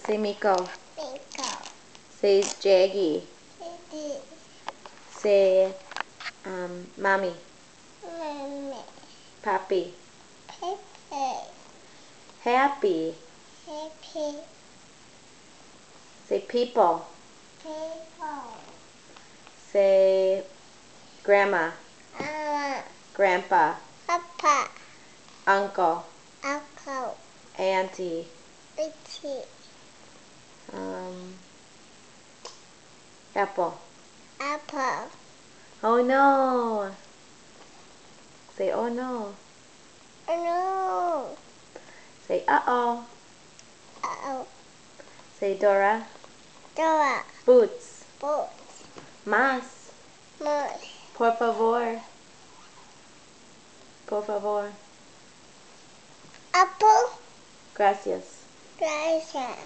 Say Miko. Miko. Say Jaggy. Daddy. Say Mommy. Mommy. Papi. Pepe. Happy. Happy. Say people. People. Say Grandma. Mama. Grandpa. Papa. Uncle. Uncle. Auntie. Auntie. Apple. Apple. Oh no. Say oh no. Oh no. Say uh-oh. Uh-oh. Say Dora. Dora. Boots. Boots. Mas. Mouse. Por favor. Por favor. Apple. Gracias. Gracias.